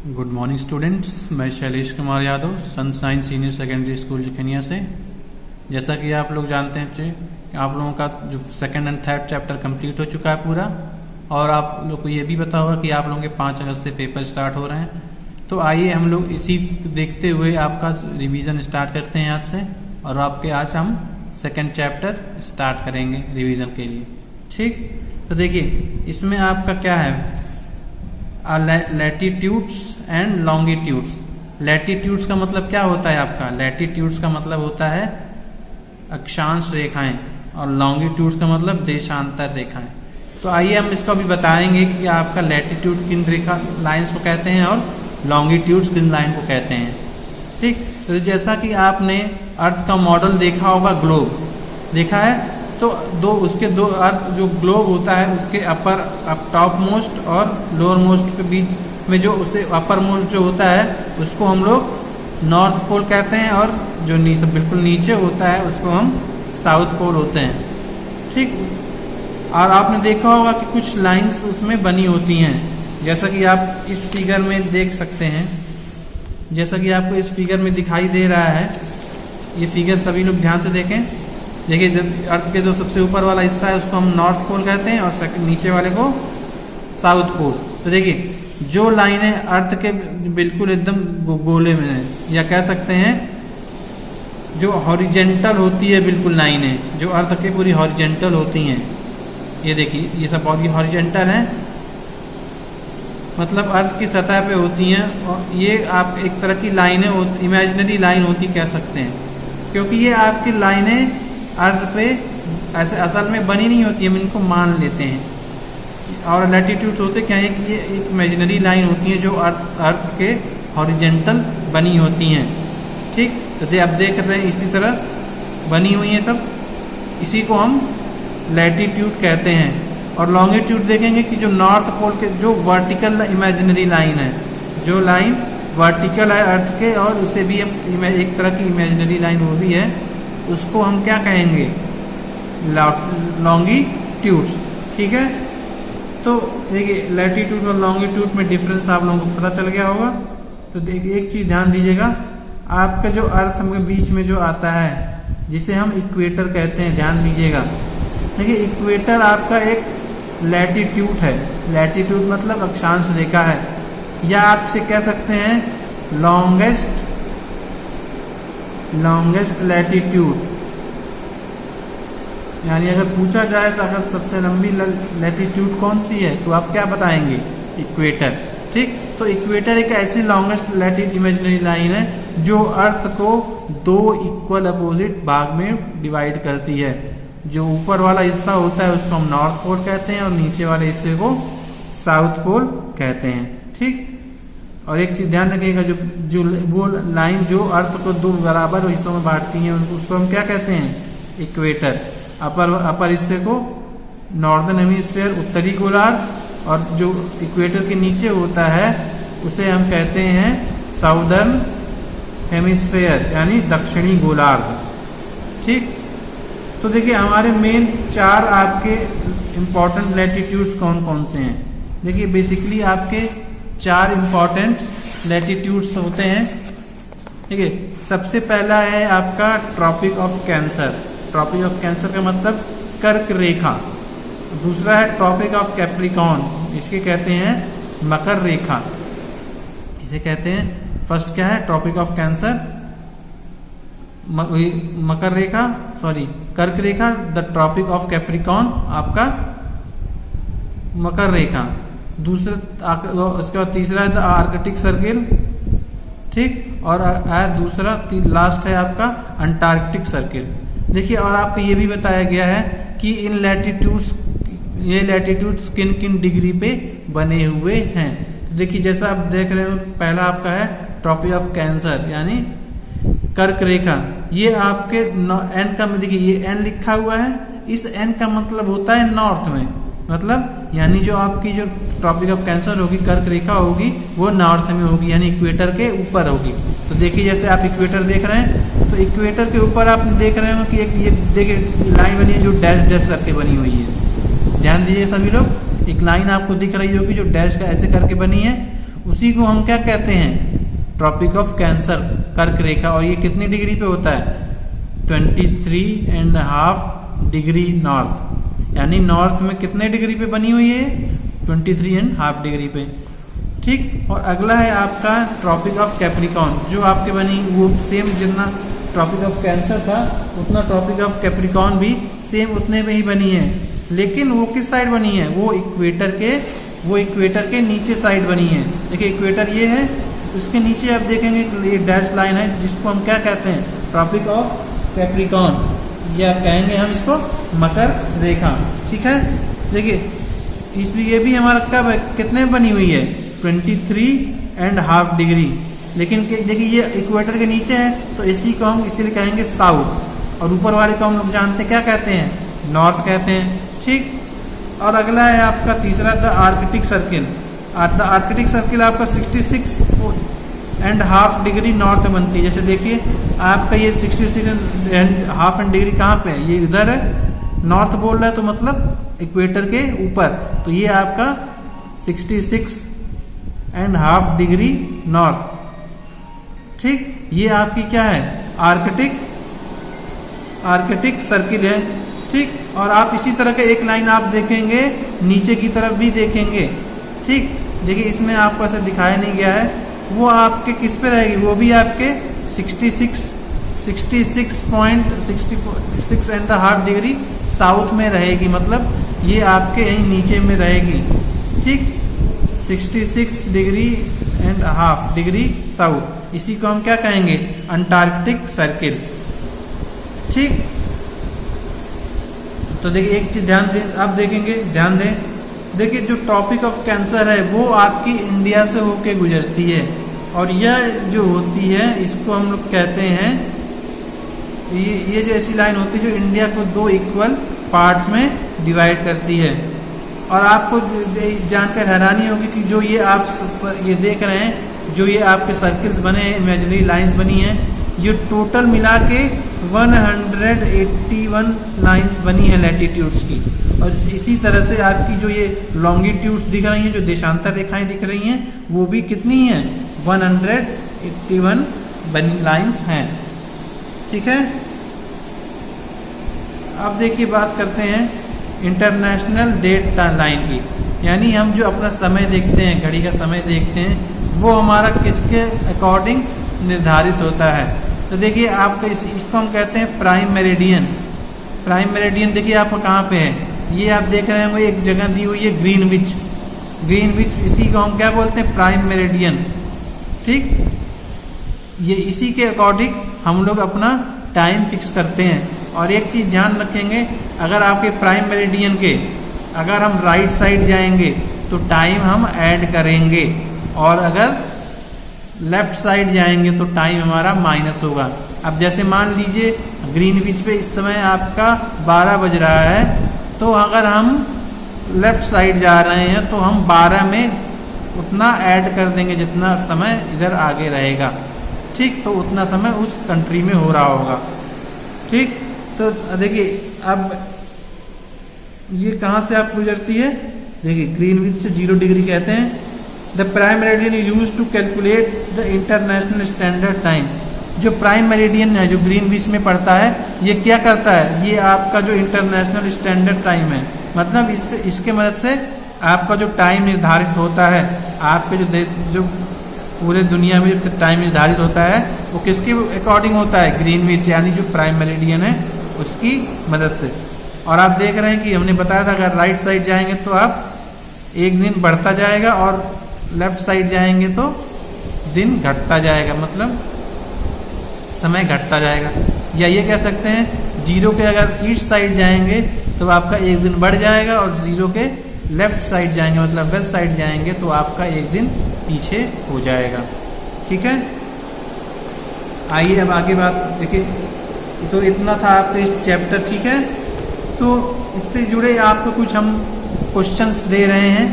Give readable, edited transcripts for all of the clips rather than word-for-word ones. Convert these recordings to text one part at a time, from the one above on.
Good morning students, मैं Shailesh Kumar Yadav Sunshine senior secondary school Jakhania से। जैसा कि आप लोग जानते हैं आप लोगों का जो second and third chapter complete हो चुका है पूरा, और आप लोग को ये भी पता होगा कि आप लोगों के 5 अगस्त से पेपर स्टार्ट हो रहे हैं। तो आइए हम लोग इसी देखते हुए आपका रिवीजन स्टार्ट करते हैं आज से, और आपके आज हम सेकंड चैप्टर स्टार्ट करेंगे रिवीजन के लिए। ठीक, तो देखिए इसमें आपका क्या है, लैटिट्यूड्स एंड लॉन्गिट्यूड्स। लैटिट्यूड्स का मतलब क्या होता है आपका, लैटिट्यूड्स का मतलब होता है अक्षांश रेखाएं, और लॉन्गिट्यूड्स का मतलब देशांतर रेखाएं। तो आइए हम इसको अभी बताएंगे कि आपका लैटिट्यूड किन रेखा लाइंस को कहते हैं और लॉन्गिट्यूड्स किन लाइन को कहते हैं। ठीक, तो जैसा कि आपने अर्थ का मॉडल देखा होगा, ग्लोब देखा है, तो उसके दो अर्थ जो ग्लोब होता है उसके अप टॉप मोस्ट और लोअर मोस्ट के बीच में जो उसे अपर मोस्ट जो होता है उसको हम लोग नॉर्थ पोल कहते हैं, और जो बिल्कुल नीचे होता है उसको हम साउथ पोल होते हैं। ठीक, और आपने देखा होगा कि कुछ लाइंस उसमें बनी होती हैं, जैसा कि आप इस फिगर में देख सकते हैं। जैसा कि आपको इस फिगर में दिखाई दे रहा है, ये फिगर सभी लोग ध्यान से देखें। देखिए, जब अर्थ के जो सबसे ऊपर वाला हिस्सा है उसको हम नॉर्थ पोल कहते हैं, और नीचे वाले को साउथ पोल। तो देखिए जो लाइनें अर्थ के बिल्कुल एकदम गोले में है, या कह सकते हैं जो हॉरिजेंटल होती है, बिल्कुल लाइनें जो अर्थ के पूरी हॉरिजेंटल होती हैं, ये देखिए ये सब हॉरिजेंटल है, मतलब अर्थ की सतह पे होती हैं। और ये आप एक तरह की लाइनें इमेजिनरी लाइन होती कह सकते हैं, क्योंकि ये आपकी लाइनें अर्थ पे ऐसे असल में बनी नहीं होती, हम इनको मान लेते हैं। और लैटिट्यूड होते क्या है कि ये एक इमेजिनरी लाइन होती है जो अर्थ के हॉरिजेंटल बनी होती हैं। ठीक, तो आप देख रहे हैं इसी तरह बनी हुई हैं सब, इसी को हम लैटिट्यूड कहते हैं। और लॉन्गिट्यूड देखेंगे कि जो नॉर्थ पोल के जो वर्टिकल इमेजिनरी लाइन है, जो लाइन वर्टिकल है अर्थ के, और उसे भी एक तरह की इमेजिनरी लाइन वो भी है, उसको हम क्या कहेंगे, लॉन्गिट्यूड्स। ठीक है, तो देखिए लैटिट्यूड और लॉन्गिट्यूड में डिफरेंस आप लोगों को पता चल गया होगा। तो देखिए एक चीज ध्यान दीजिएगा, आपका जो अर्थ के बीच में जो आता है जिसे हम इक्वेटर कहते हैं, ध्यान दीजिएगा। देखिए इक्वेटर आपका एक लैटिट्यूड है, लैटिट्यूड मतलब अक्षांश रेखा है, या आप इसे कह सकते हैं लॉन्गेस्ट लैटिट्यूड। यानी अगर पूछा जाए तो अगर सबसे लंबी लैटिट्यूड कौन सी है, तो आप क्या बताएंगे, इक्वेटर। ठीक, तो इक्वेटर एक ऐसी लॉन्गेस्ट लैटिट्यूड इमेजिनरी लाइन है जो अर्थ को 2 इक्वल अपोजिट भाग में डिवाइड करती है। जो ऊपर वाला हिस्सा होता है उसको हम नॉर्थ पोल कहते हैं, और नीचे वाले हिस्से को साउथ पोल कहते हैं। ठीक, और एक चीज ध्यान रखिएगा, जो वो लाइन जो अर्थ को 2 बराबर हिस्सों में बांटती है उसको हम क्या कहते हैं, इक्वेटर। अपर हिस्से को नॉर्दर्न हेमिस्फीयर उत्तरी गोलार्ध, और जो इक्वेटर के नीचे होता है उसे हम कहते हैं साउदर्न हेमिस्फीयर, यानी दक्षिणी गोलार्ध। ठीक, तो देखिए हमारे मेन 4 आपके इंपॉर्टेंट लैटिट्यूड्स कौन कौन से हैं। देखिए बेसिकली आपके 4 इंपॉर्टेंट लैटिट्यूड्स होते हैं। ठीक है, सबसे पहला है आपका Tropic of Cancer. Tropic of Cancer का मतलब कर्क रेखा। दूसरा है ट्रॉपिक ऑफ कैप्रिकॉर्न, इसके कहते हैं मकर रेखा, इसे कहते हैं। फर्स्ट क्या है, ट्रॉपिक ऑफ कैंसर, मकर रेखा, सॉरी कर्क रेखा, द ट्रॉपिक ऑफ कैप्रिकॉर्न आपका मकर रेखा। दूसरा उसके बाद तीसरा है द आर्कटिक सर्किल। ठीक, और दूसरा लास्ट है आपका अंटार्कटिक सर्किल। देखिए, और आपको ये भी बताया गया है कि इन ये लैटिट्यूड्स किन किन डिग्री पे बने हुए हैं। देखिए जैसा आप देख रहे हो, पहला आपका है ट्रॉपिक ऑफ कैंसर यानी कर्क रेखा। ये आपके एन का, देखिए ये एन लिखा हुआ है, इस एन का मतलब होता है नॉर्थ में, मतलब यानी जो आपकी जो ट्रॉपिक ऑफ कैंसर होगी, कर्क रेखा होगी, वो नॉर्थ में होगी, यानी इक्वेटर के ऊपर होगी। तो देखिए जैसे आप इक्वेटर देख रहे हैं, तो इक्वेटर के ऊपर आप देख रहे हो कि एक ये देखिए लाइन बनी है जो डैश डैश करके बनी हुई है। ध्यान दीजिए सभी लोग, एक लाइन आपको दिख रही होगी जो डैश का ऐसे करके बनी है, उसी को हम क्या कहते हैं, ट्रॉपिक ऑफ कैंसर, कर्क रेखा। और ये कितनी डिग्री पे होता है, 23.5 डिग्री नॉर्थ, यानी नॉर्थ में कितने डिग्री पे बनी हुई है, 23.5 डिग्री पे। ठीक, और अगला है आपका ट्रॉपिक ऑफ कैप्रिकॉर्न, जो आपके बनी वो सेम जितना ट्रॉपिक ऑफ कैंसर था उतना ट्रॉपिक ऑफ कैप्रिकॉर्न भी सेम उतने में ही बनी है, लेकिन वो किस साइड बनी है, वो इक्वेटर के नीचे साइड बनी है। देखिए इक्वेटर ये है, उसके नीचे आप देखेंगे ये डैश लाइन है जिसको हम क्या कहते हैं, ट्रॉपिक ऑफ कैप्रिकॉर्न, या कहेंगे हम इसको मकर रेखा। ठीक है, देखिए इसमें ये भी हमारा कब है, कितने में बनी हुई है, 23.5 डिग्री। लेकिन देखिए ये इक्वेटर के नीचे है तो इसी को हम इसीलिए कहेंगे साउथ, और ऊपर वाले को हम लोग जानते क्या कहते हैं, नॉर्थ कहते हैं। ठीक, और अगला है आपका तीसरा the Arctic circle. The Arctic circle आपका 66.5 डिग्री नॉर्थ बनती है। जैसे देखिए आपका ये 66.5 डिग्री कहाँ पे है, ये इधर है, नॉर्थ बोल रहा है तो मतलब इक्वेटर के ऊपर, तो ये आपका 66.5 डिग्री नॉर्थ। ठीक, ये आपकी क्या है, आर्कटिक सर्किल है। ठीक, और आप इसी तरह के एक लाइन आप देखेंगे नीचे की तरफ भी देखेंगे। ठीक, देखिए इसमें आपको ऐसे दिखाया नहीं गया है, वो आपके किस पे रहेगी, वो भी आपके 66.5 डिग्री साउथ में रहेगी, मतलब ये आपके यहीं नीचे में रहेगी। ठीक, 66.5 डिग्री साउथ, इसी को हम क्या कहेंगे, अंटार्कटिक सर्किल। ठीक, तो देखिए एक चीज ध्यान दें, आप देखेंगे, ध्यान दें, देखिए जो टॉपिक ऑफ कैंसर है वो आपकी इंडिया से होके गुजरती है, और यह जो होती है इसको हम लोग कहते हैं, ये जो ऐसी लाइन होती है जो इंडिया को 2 इक्वल पार्ट्स में डिवाइड करती है। और आपको जानकर हैरानी होगी कि जो ये आप ये देख रहे हैं, जो ये आपके सर्किल्स बने हैं, इमेजिनरी लाइंस बनी हैं, ये टोटल मिला के 181 लाइंस बनी है लैटिट्यूड्स की। और इसी तरह से आपकी जो ये लॉन्गिट्यूड्स दिख रही हैं, जो देशांतर रेखाएं दिख रही हैं, वो भी कितनी हैं, 181 बनी लाइंस हैं। ठीक है, अब देखिए बात करते हैं इंटरनेशनल डेट लाइन की, यानी हम जो अपना समय देखते हैं, घड़ी का समय देखते हैं, वो हमारा किसके अकॉर्डिंग निर्धारित होता है। तो देखिए आपका इसको हम कहते हैं प्राइम मेरिडियन। प्राइम मेरिडियन देखिए आपको कहाँ पे है, ये आप देख रहे हैं, एक जगह दी हुई है ग्रीनविच, इसी को हम क्या बोलते हैं, प्राइम मेरिडियन। ठीक, ये इसी के अकॉर्डिंग हम लोग अपना टाइम फिक्स करते हैं। और एक चीज ध्यान रखेंगे, अगर आपके प्राइम मेरिडियन के अगर हम राइट साइड जाएंगे तो टाइम हम ऐड करेंगे, और अगर लेफ्ट साइड जाएंगे तो टाइम हमारा माइनस होगा। अब जैसे मान लीजिए ग्रीनविच पे इस समय आपका 12 बज रहा है, तो अगर हम लेफ्ट साइड जा रहे हैं तो हम 12 में उतना ऐड कर देंगे जितना समय इधर आगे रहेगा। ठीक, तो उतना समय उस कंट्री में हो रहा होगा। ठीक, तो देखिए अब ये कहाँ से आप गुजरती है, देखिए ग्रीनविच से 0 डिग्री कहते हैं। The prime meridian use to calculate the international standard time. जो प्राइम मेरिडियन है जो ग्रीनविच में पड़ता है, ये क्या करता है, ये आपका जो इंटरनेशनल स्टैंडर्ड टाइम है, मतलब इसके मदद से आपका जो टाइम निर्धारित होता है, आपके जो पूरे दुनिया में जो टाइम निर्धारित होता है वो किसके अकॉर्डिंग होता है, ग्रीनविच यानी जो प्राइम मेरिडियन है उसकी मदद से। और आप देख रहे हैं कि हमने बताया था अगर राइट साइड जाएंगे तो आप एक दिन बढ़ता जाएगा, और लेफ्ट साइड जाएंगे तो दिन घटता जाएगा, मतलब समय घटता जाएगा। या ये कह सकते हैं 0 के अगर ईस्ट साइड जाएंगे तो आपका एक दिन बढ़ जाएगा, और 0 के लेफ्ट साइड जाएंगे मतलब वेस्ट साइड जाएंगे तो आपका एक दिन पीछे हो जाएगा। ठीक है, आइए अब आगे बात देखिए। तो इतना था आपका इस चैप्टर। ठीक है, तो इससे जुड़े आपको कुछ हम क्वेश्चंस दे रहे हैं।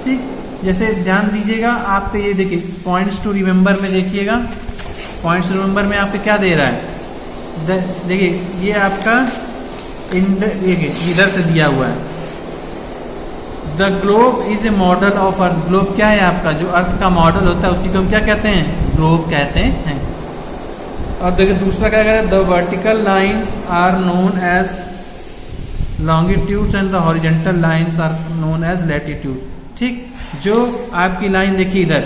ठीक, जैसे ध्यान दीजिएगा, आपको ये देखिए पॉइंट्स टू रिमेंबर में देखिएगा, पॉइंट्स टू रिमेंबर में आपको क्या दे रहा है, देखिए ये आपका देखिए इधर से दिया हुआ है, the globe is a model of earth. Globe क्या है आपका, जो अर्थ का मॉडल होता है उसी को हम क्या कहते हैं, ग्लोब कहते हैं। और देखिए दूसरा क्या कह रहा है, the vertical lines are known as longitudes and the horizontal lines are known as latitude. ठीक, जो आपकी लाइन देखिए इधर,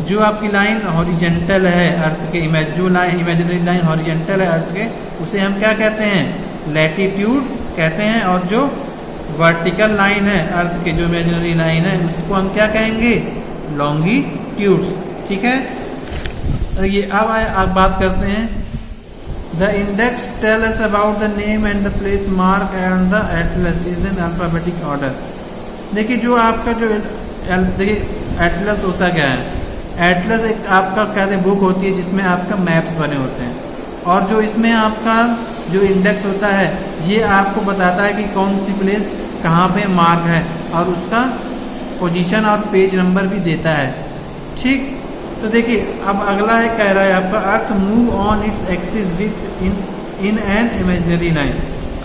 जो आपकी लाइन हॉरिजेंटल है अर्थ के, जो लाइन इमेजिनरी लाइन हॉरिजेंटल है अर्थ के, उसे हम क्या कहते हैं, लैटिट्यूड कहते हैं। और जो वर्टिकल लाइन है अर्थ के, जो इमेजिनरी लाइन है, उसको हम क्या कहेंगे, लॉन्गिट्यूड्स। ठीक है, ये अब बात करते हैं, the index tell us about the name and the place mark and the atlas is in alphabetic order. देखिए जो आपका जो देखिए एटलस होता क्या है, एटलस एक आपका कहते हैं बुक होती है जिसमें आपका मैप्स बने होते हैं, और जो इसमें आपका जो इंडेक्स होता है ये आपको बताता है कि कौन सी प्लेस कहाँ पे मार्क है, और उसका पोजीशन और पेज नंबर भी देता है। ठीक, तो देखिए अब अगला है, कह रहा है आपका earth move on its axis within an imaginary line.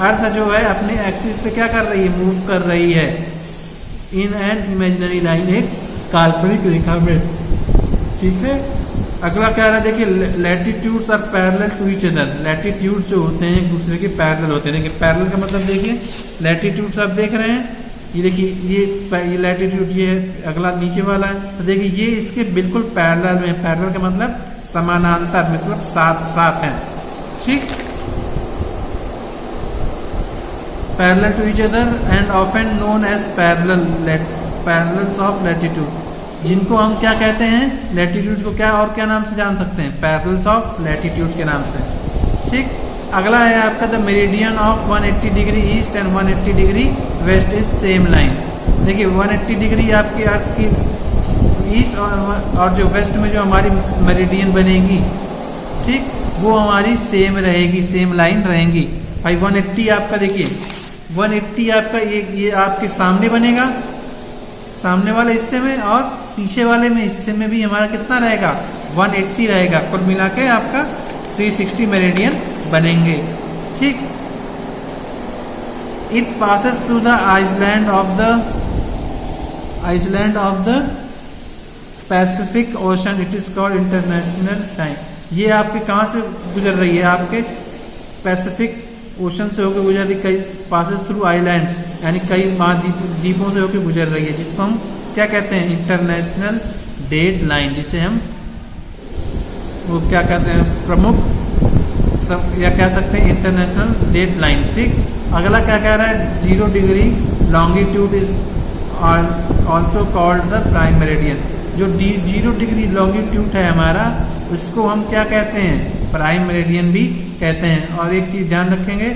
अर्थ जो है अपने एक्सिस पे क्या कर रही है, मूव कर रही है इन एन इमेजिनरी लाइन, एक काल्पनिक रेखा में। ठीक है, अगला कह रहा है देखिए latitudes are parallel to each other. Latitude जो होते हैं एक दूसरे के पैरेलल होते हैं। देखिए पैरेलल का मतलब देखिए लैटिट्यूड्स आप देख रहे हैं, ये देखिए ये लैटिट्यूड ये है, अगला नीचे वाला है, तो देखिए ये इसके बिल्कुल पैरेलल में। पैरेलल का मतलब समानांतर, मतलब साथ साथ है। ठीक, parallel to each other and often known as parallels of latitude, जिनको हम क्या कहते हैं, लैटिट्यूड को क्या और क्या नाम से जान सकते हैं, पैरेलल्स ऑफ लैटिट्यूड के नाम से। ठीक, अगला है आपका the meridian of 180 degree east and 180 degree west is same line. देखिए 180 डिग्री आपकी अर्थ की ईस्ट और जो वेस्ट में जो हमारी मेरिडियन बनेगी, ठीक, वो हमारी सेम रहेगी, सेम लाइन रहेंगी। भाई 180 आपका देखिए 180 आपका ये आपके सामने बनेगा, सामने वाले हिस्से में, और पीछे वाले में हिस्से में भी हमारा कितना रहेगा, 180 रहेगा। कुल मिला के आपका 360 मेरिडियन बनेंगे। ठीक, it passes through the island of the Pacific Ocean, it is called international time. ये आपके कहाँ से गुजर रही है, आपके पैसिफिक ओशन से होकर गुजर रही, कई पासेस थ्रू आइलैंड्स, यानी कई महाद्वीपों से होकर गुजर रही है, जिसको हम क्या कहते हैं, इंटरनेशनल डेट लाइन, जिसे हम वो क्या कहते हैं, प्रमुख सब या कह सकते हैं इंटरनेशनल डेट लाइन। ठीक, अगला क्या कह रहा है, 0 degree longitude is also called the prime meridian. जो 0 डिग्री लॉन्गिट्यूड है हमारा, उसको हम क्या कहते हैं, प्राइम मेरिडियन भी कहते हैं। और एक चीज ध्यान रखेंगे,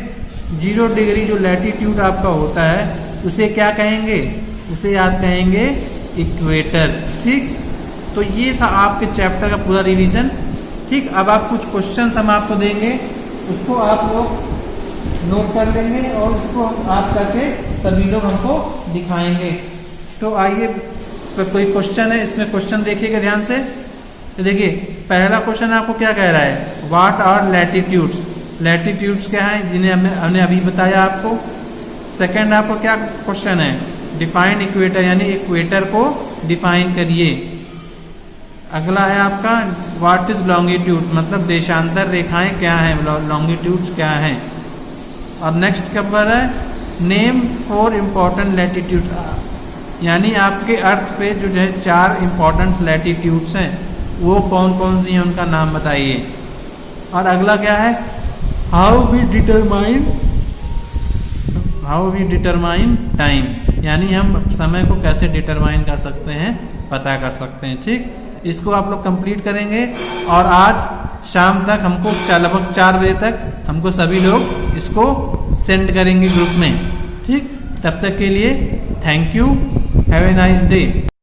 0 डिग्री जो लैटिट्यूड आपका होता है उसे क्या कहेंगे, उसे आप कहेंगे इक्वेटर। ठीक, तो ये था आपके चैप्टर का पूरा रिवीजन। ठीक, अब आप कुछ क्वेश्चंस हम आपको देंगे, उसको आप लोग नोट कर लेंगे और उसको आप करके सभी लोग हमको दिखाएंगे। तो आइए, तो कोई क्वेश्चन है, इसमें क्वेश्चन देखिएगा ध्यान से। तो देखिए पहला क्वेश्चन आपको क्या कह रहा है, व्हाट आर लैटिट्यूड्स। लैटिट्यूड्स क्या है, जिन्हें हमने अभी बताया आपको। सेकंड आपको क्या क्वेश्चन है, डिफाइन इक्वेटर, यानी इक्वेटर को डिफाइन करिए। अगला है आपका व्हाट इज लॉन्गिट्यूड, मतलब देशांतर रेखाएं क्या हैं, लॉन्गिट्यूड्स क्या हैं। और नेक्स्ट नंबर है नेम 4 इम्पोर्टेंट लैटिट्यूड, यानी आपके अर्थ पे जो है 4 इम्पोर्टेंट लैटिट्यूड्स हैं, वो कौन कौन सी हैं, उनका नाम बताइए। और अगला क्या है, हाउ वी डिटरमाइन टाइम, यानी हम समय को कैसे डिटरमाइन कर सकते हैं, पता कर सकते हैं। ठीक, इसको आप लोग कंप्लीट करेंगे और आज शाम तक हमको लगभग 4 बजे तक हमको सभी लोग इसको सेंड करेंगे ग्रुप में। ठीक, तब तक के लिए thank you, have a nice day.